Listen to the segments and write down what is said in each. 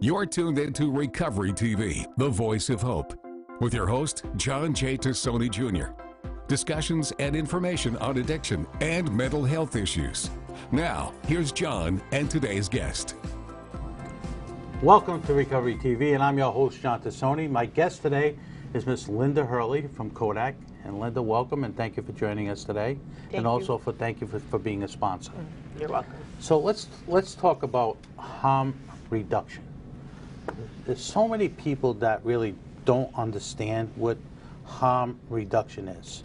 You're tuned into Recovery TV, the voice of hope, with your host, John J. Tassoni Jr. Discussions and information on addiction and mental health issues. Now, here's John and today's guest. Welcome to Recovery TV, and I'm your host, John Tassoni. My guest today is Miss Linda Hurley from Kodak. And Linda, welcome, and thank you for joining us today. Thank you for being a sponsor. You're welcome. So let's talk about harm reduction. There's so many people that really don't understand what harm reduction is.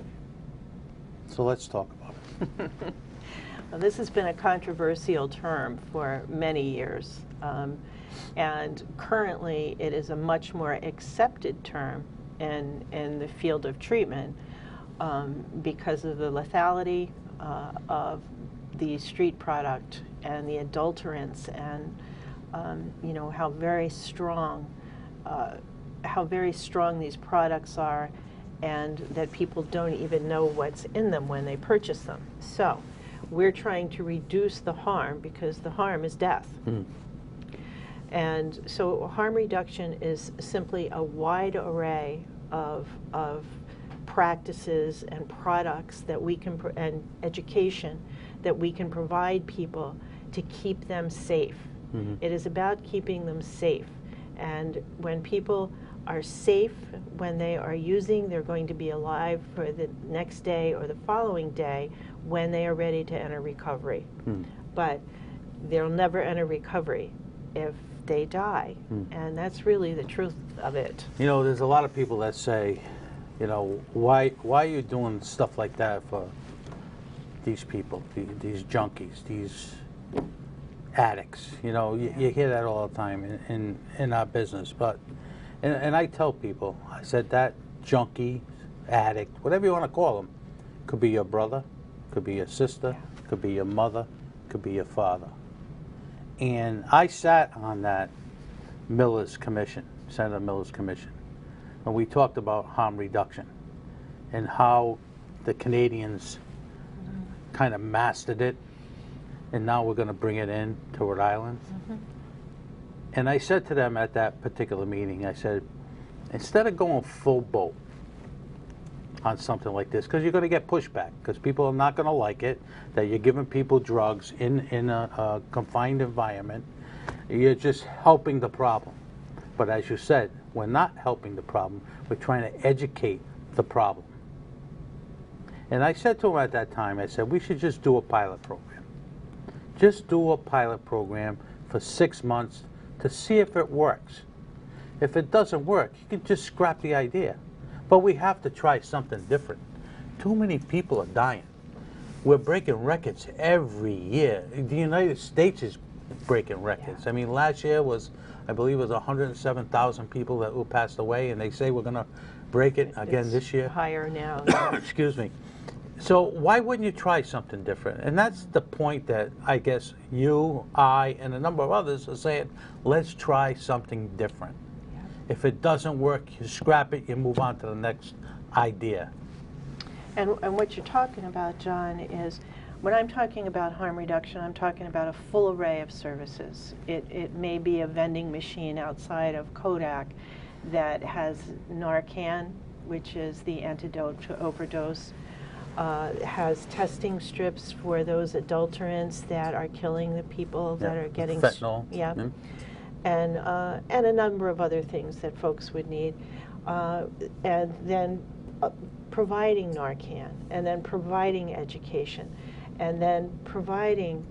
So let's talk about it. Well, this has been a controversial term for many years, and currently it is a much more accepted term in the field of treatment because of the lethality of the street product and the adulterants, and how very strong these products are, and that people don't even know what's in them when they purchase them. So we're trying to reduce the harm, because the harm is death. And so harm reduction is simply a wide array of practices and products that we can, and education that we can provide people to keep them safe. It is about keeping them safe. And when people are safe, when they are using, they're going to be alive for the next day or the following day when they are ready to enter recovery. But they'll never enter recovery if they die. And that's really the truth of it. You know, there's a lot of people that say, why are you doing stuff like that for these people, these junkies, these addicts? You hear that all the time in our business. But and I tell people, I said, that junkie, addict, whatever you want to call them, could be your brother, could be your sister, could be your mother, could be your father. And I sat on that Miller's Commission, Senator Miller's Commission, and we talked about harm reduction and how the Canadians kind of mastered it, and now we're going to bring it in to Rhode Island. And I said to them at that particular meeting, I said, instead of going full boat on something like this, because you're going to get pushback, because people are not going to like it, that you're giving people drugs in a confined environment, you're just helping the problem. But as you said, we're not helping the problem, we're trying to educate the problem. And I said to them at that time, I said, we should just do a pilot program. Just do a pilot program for 6 months to see if it works. If it doesn't work, you can just scrap the idea. But we have to try something different. Too many people are dying. We're breaking records every year. The United States is breaking records. I mean, last year was, I believe it was 107,000 people who passed away, and they say we're going to break it again this year. Higher now. Excuse me. So why wouldn't you try something different? And that's the point that I guess you, I, and a number of others are saying, let's try something different. If it doesn't work, you scrap it, you move on to the next idea. And what you're talking about, John, is when I'm talking about harm reduction, I'm talking about a full array of services. It may be a vending machine outside of Kodak that has Narcan, which is the antidote to overdose. Has testing strips for those adulterants that are killing the people that are getting fentanyl. And a number of other things that folks would need, and then providing Narcan, and then providing education, and then providing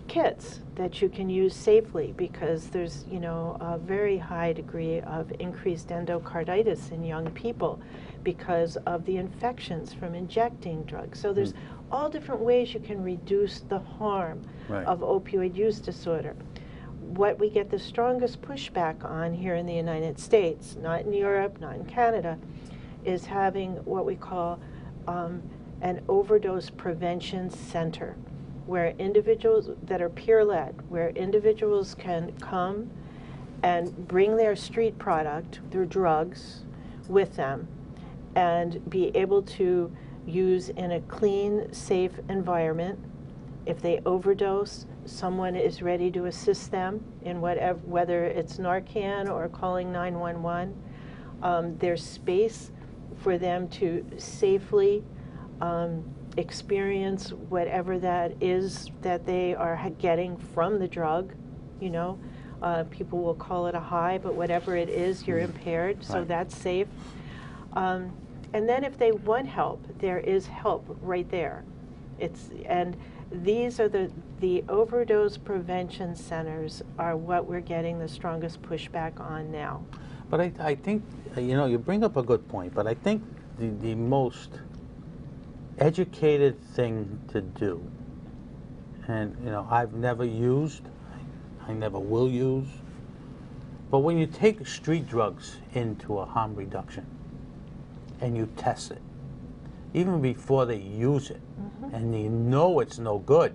kits that you can use safely, because there's a very high degree of increased endocarditis in young people because of the infections from injecting drugs. So there's all different ways you can reduce the harm of opioid use disorder. What we get the strongest pushback on here in the United States, not in Europe, not in Canada, is having what we call an overdose prevention center, where individuals that are peer-led, where individuals can come and bring their street product, their drugs, with them, and be able to use in a clean, safe environment. If they overdose, someone is ready to assist them in whatever, whether it's Narcan or calling 911. There's space for them to safely experience whatever that is that they are getting from the drug. You know, people will call it a high, but whatever it is, you're impaired, so that's safe. And then if they want help, there is help right there. And these are the overdose prevention centers are what we're getting the strongest pushback on now. But I think, you know, you bring up a good point, but I think the most educated thing to do, and, you know, I've never used, I never will use, but when you take street drugs into a harm reduction and you test it, even before they use it, and you know it's no good,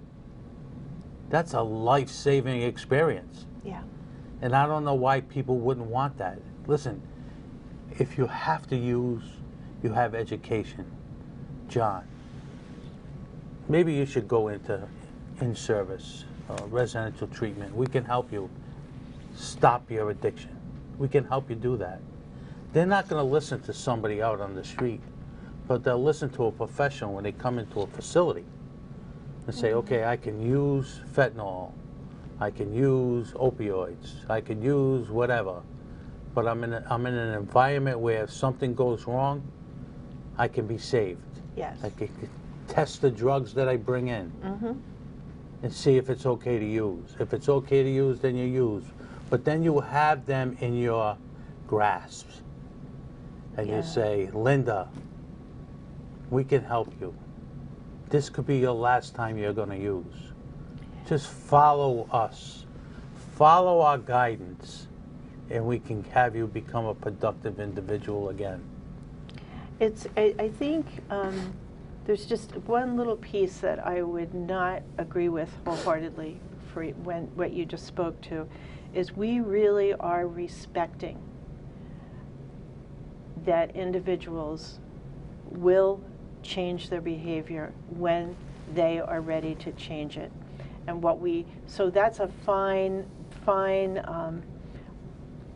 that's a life-saving experience. Yeah. And I don't know why people wouldn't want that. Listen, if you have to use, you have education. John, maybe you should go into in-service, residential treatment. We can help you stop your addiction. We can help you do that. They're not going to listen to somebody out on the street, but they'll listen to a professional when they come into a facility and say, okay, I can use fentanyl, I can use opioids, I can use whatever, but I'm in an environment where if something goes wrong, I can be saved. Yes. I can test the drugs that I bring in and see if it's okay to use. If it's okay to use, then you use. But then you have them in your grasp. And you say, Linda, we can help you. This could be your last time you're going to use. Just follow us. Follow our guidance, and we can have you become a productive individual again. I think there's just one little piece that I would not agree with wholeheartedly for what you just spoke to, is we really are respecting that individuals will change their behavior when they are ready to change it. And so that's a fine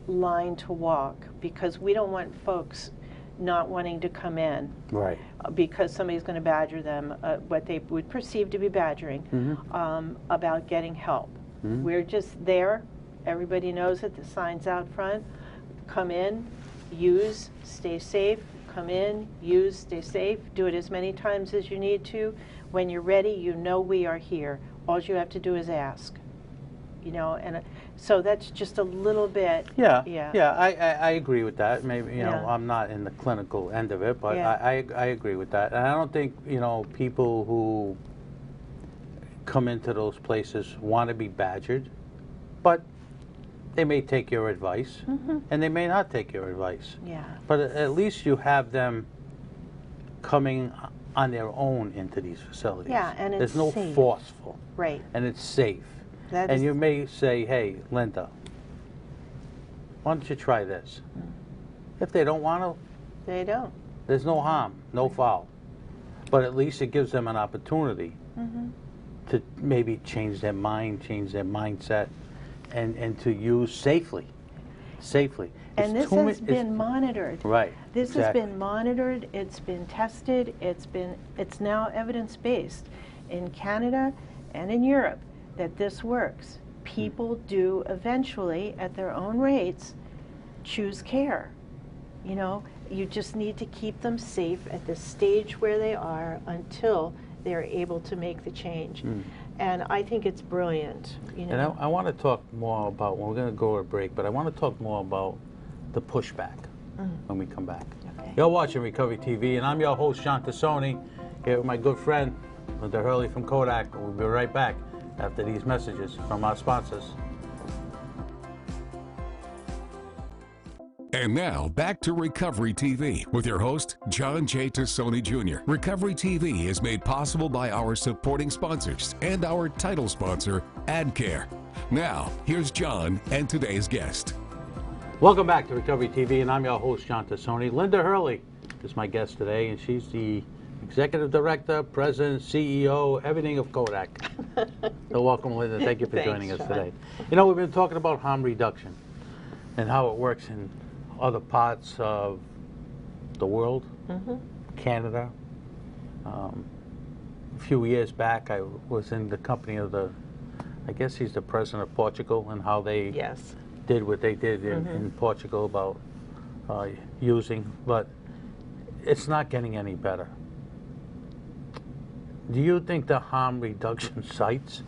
line to walk, because we don't want folks not wanting to come in because somebody's going to badger them, what they would perceive to be badgering, about getting help. We're just there. Everybody knows it. The sign's out front. Come in, use, stay safe. Come in, use, stay safe. Do it as many times as you need to. When you're ready, you know we are here. All you have to do is ask. You know, and so that's just a little bit. Yeah. I agree with that. Maybe, you know, I'm not in the clinical end of it, but I agree with that. And I don't think, you know, people who come into those places want to be badgered, but they may take your advice, and they may not take your advice. Yeah. But at least you have them coming on their own into these facilities. Yeah, and it's There's no safe. forceful. Right. And it's safe. That and is, you may say, hey, Linda, why don't you try this? If they don't want to, they don't. there's no harm, no foul. But at least it gives them an opportunity to maybe change their mind, change their mindset, and to use safely. And this has been monitored. Right. This has been monitored, it's been tested, it's now evidence-based in Canada and in Europe that this works. People do eventually, at their own rates, choose care. You know, you just need to keep them safe at the stage where they are until they're able to make the change. And I think it's brilliant. You know? And I want to talk more about, well, we're going to go to a break, but I want to talk more about the pushback when we come back. Okay. You're watching Recovery TV, and I'm your host, John Tassoni, here with my good friend, Linda Hurley from Kodak. We'll be right back after these messages from our sponsors. And now, back to Recovery TV with your host, John J. Tassoni Jr. Recovery TV is made possible by our supporting sponsors and our title sponsor, AdCare. Now, here's John and today's guest. Welcome back to Recovery TV, and I'm your host, John Tassoni. Linda Hurley is my guest today, and she's the Executive Director, President, CEO, everything of Kodak. So welcome, Linda. Thank you for joining us today. You know, we've been talking about harm reduction and how it works in other parts of the world, Canada. A few years back, I was in the company of I guess he's the president of Portugal, and how they did what they did in Portugal about using, but it's not getting any better. Do you think the harm reduction sites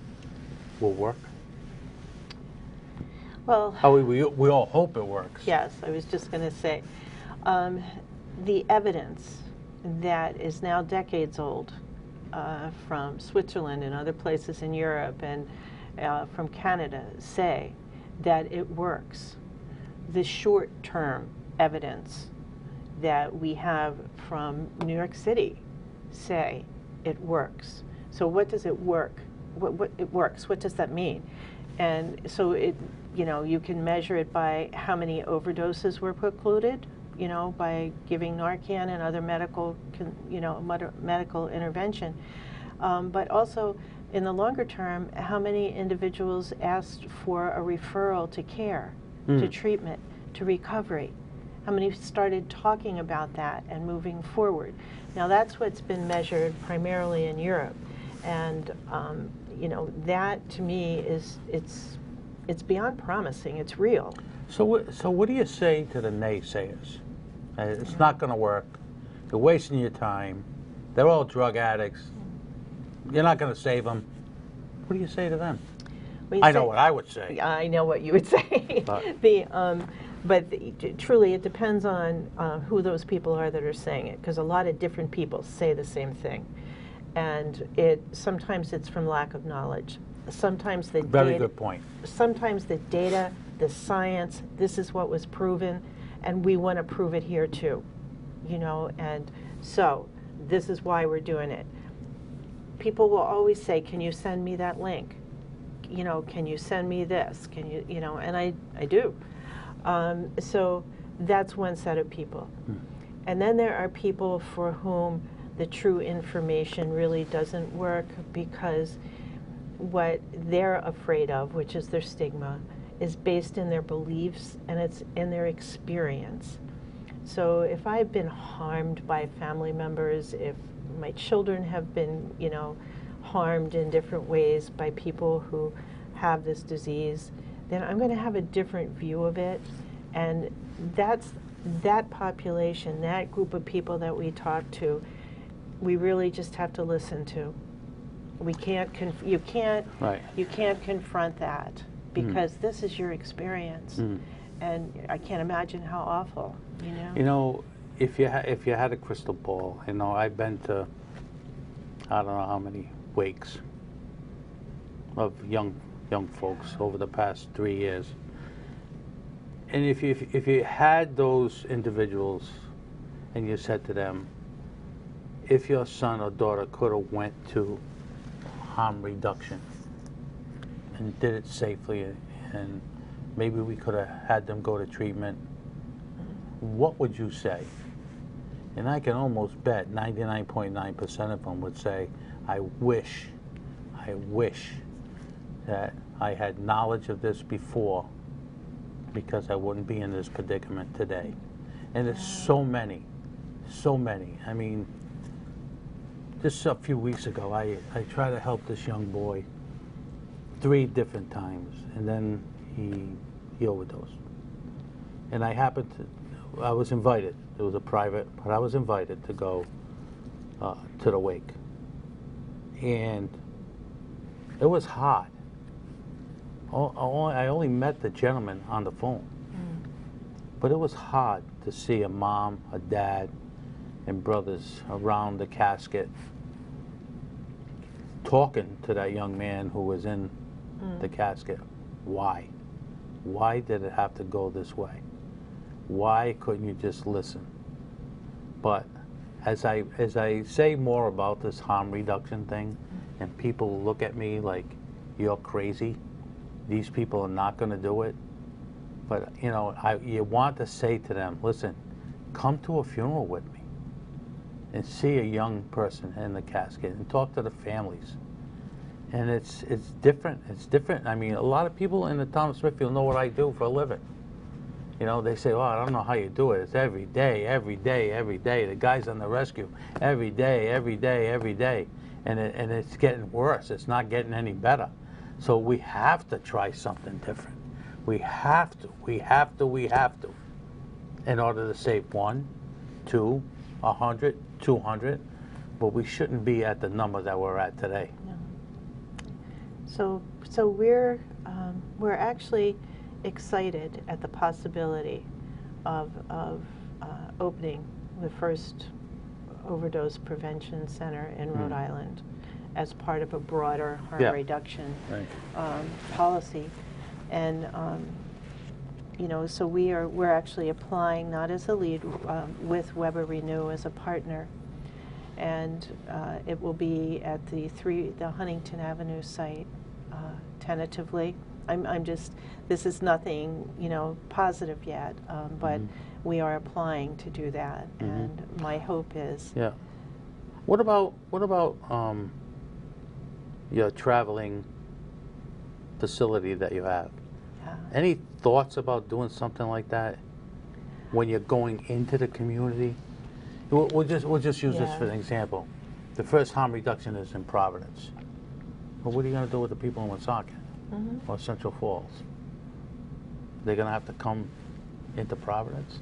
will work? Well, we all hope it works. Yes, I was just going to say, the evidence that is now decades old from Switzerland and other places in Europe and from Canada say that it works. The short-term evidence that we have from New York City say it works. So what does it work? What it works? What does that mean? And so you can measure it by how many overdoses were precluded, by giving Narcan and other medical intervention. But also, in the longer term, how many individuals asked for a referral to care, to treatment, to recovery? How many started talking about that and moving forward? Now that's what's been measured primarily in Europe, and that to me it's beyond promising. It's real. So what do you say to the naysayers? It's not going to work. You're wasting your time. They're all drug addicts. You're not going to save them. What do you say to them? I know what I would say. I know what you would say. But truly, it depends on who those people are that are saying it, because a lot of different people say the same thing, and sometimes it's from lack of knowledge. Sometimes the very good point. Sometimes the data, the science, this is what was proven, and we want to prove it here too, and so this is why we're doing it. People will always say, "Can you send me that link? Can you send me this? Can you, and I do." So that's one set of people. And then there are people for whom the true information really doesn't work, because what they're afraid of, which is their stigma, is based in their beliefs and it's in their experience. So if I've been harmed by family members, if my children have been, harmed in different ways by people who have this disease, then I'm going to have a different view of it. And that population, that group of people that we talk to, we really just have to listen to. You can't confront that, because this is your experience, and I can't imagine how awful. If you had a crystal ball, I've been to I don't know how many wakes of young folks over the past 3 years. And if you had those individuals and you said to them, if your son or daughter could have went to harm reduction and did it safely, and maybe we could have had them go to treatment, what would you say? And I can almost bet 99.9% of them would say, I wish that I had knowledge of this before, because I wouldn't be in this predicament today. And it's so many. I mean, just a few weeks ago, I tried to help this young boy 3 different times, and then he overdosed. And I was invited. It was a private, but I was invited to go to the wake. And it was hard. I only met the gentleman on the phone. But it was hard to see a mom, a dad, and brothers around the casket talking to that young man who was in the casket. Why? Why did it have to go this way? Why couldn't you just listen? But as I say more about this harm reduction thing, and people look at me like, you're crazy, these people are not going to do it. But you want to say to them, listen, come to a funeral with me. and see a young person in the casket and talk to the families. And it's different. It's different. I mean, a lot of people in the town of Smithfield know what I do for a living. You know, they say, well, I don't know how you do it. It's every day, every day, every day. The guys on the rescue, every day, every day, every day. And it's getting worse. It's not getting any better. So we have to try something different. We have to. We have to. We have to. In order to save 1, 2, 100, 200. But we shouldn't be at the number that we're at today. No. So we're actually excited at the possibility of opening the first overdose prevention center in Rhode Island as part of a broader harm reduction policy. And you know, so we're actually applying not as a lead with Weber Renew as a partner, and it will be at the Huntington Avenue site tentatively. I'm just, this is nothing, you know, positive yet, but we are applying to do that, and my hope is. Yeah. What about your traveling facility that you have? Yeah. Any thoughts about doing something like that when you're going into the community? We'll just use this for an example. The first harm reduction is in Providence. Well, what are you going to do with the people in Woonsocket or Central Falls? They're going to have to come into Providence?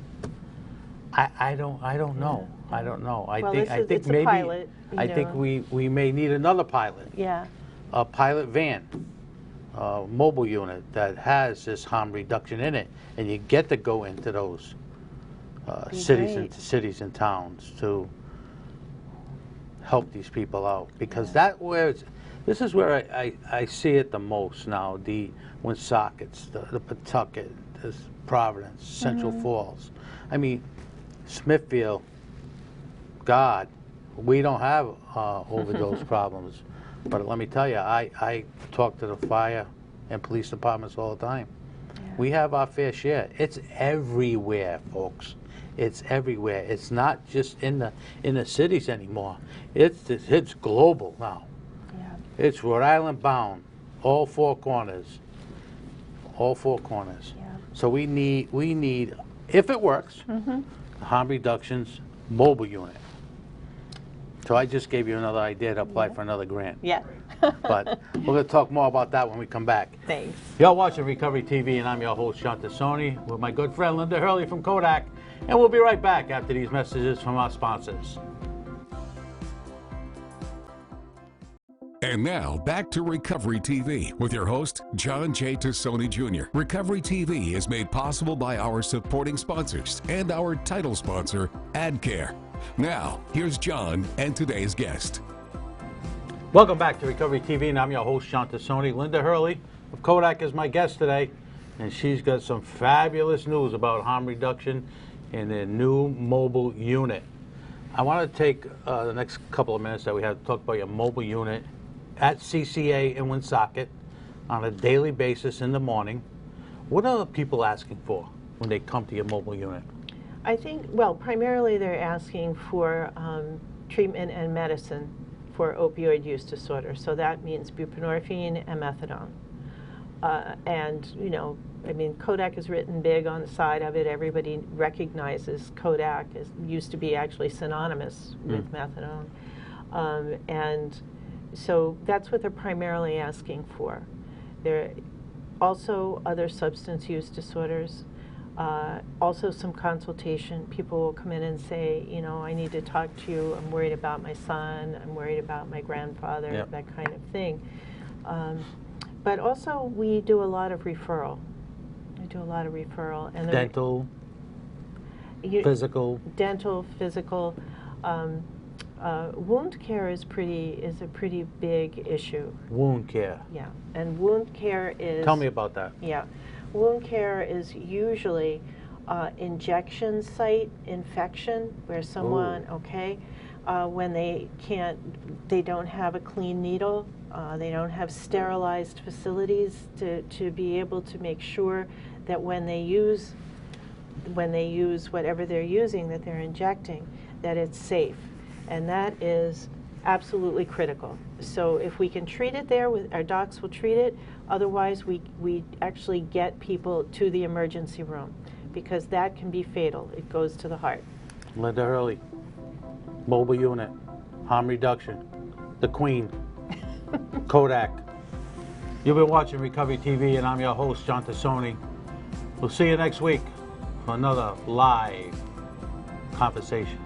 I don't know. I don't know. I think it's maybe a pilot, I think we may need another pilot. Yeah. A pilot van, mobile unit that has this harm reduction in it, and you get to go into those cities and towns to help these people out, because this is where I see it the most now. The Woonsockets, the Pawtucket, Providence, Central Falls. I mean, Smithfield, God, we don't have overdose problems. But let me tell you, I talk to the fire and police departments all the time. Yeah. We have our fair share. It's everywhere, folks. It's everywhere. It's not just in the cities anymore. It's global now. Yeah. It's Rhode Island bound, all four corners. All four corners. Yeah. So we need, if it works, harm reductions mobile unit. So I just gave you another idea to apply for another grant. Yeah. But we're going to talk more about that when we come back. Thanks. You're watching Recovery TV, and I'm your host, Sean Tassoni, with my good friend Linda Hurley from Kodak. And we'll be right back after these messages from our sponsors. And now, back to Recovery TV with your host, John J. Tassoni Jr. Recovery TV is made possible by our supporting sponsors and our title sponsor, AdCare. Now, here's John and today's guest. Welcome back to Recovery TV, and I'm your host, Sean Tassoni. Linda Hurley of Kodak is my guest today, and she's got some fabulous news about harm reduction in their new mobile unit. I want to take the next couple of minutes that we have to talk about your mobile unit at CCA in Woonsocket on a daily basis in the morning. What are people asking for when they come to your mobile unit? I think, well, primarily they're asking for treatment and medicine for opioid use disorder. So that means buprenorphine and methadone. And, you know, I mean, Kodak is written big on the side of it. Everybody recognizes Kodak. It used to be actually synonymous with methadone. And so that's what they're primarily asking for. There are also other substance use disorders. Also some consultation. People will come in and say, you know, I need to talk to you. I'm worried about my son. I'm worried about my grandfather, that kind of thing. But also we do a lot of referral. We do a lot of referral. And dental, physical. Dental, physical. Wound care is a pretty big issue. Wound care. Yeah, and wound care is. Tell me about that. Yeah, wound care is usually injection site infection where someone, when they don't have a clean needle, they don't have sterilized facilities to be able to make sure that when they use whatever they're using that they're injecting, that it's safe. And that is absolutely critical. So if we can treat it there, our docs will treat it. Otherwise, we actually get people to the emergency room, because that can be fatal. It goes to the heart. Linda Hurley, mobile unit, harm reduction, the Queen, Kodak. You've been watching Recovery TV, and I'm your host, John Tassoni. We'll see you next week for another live conversation.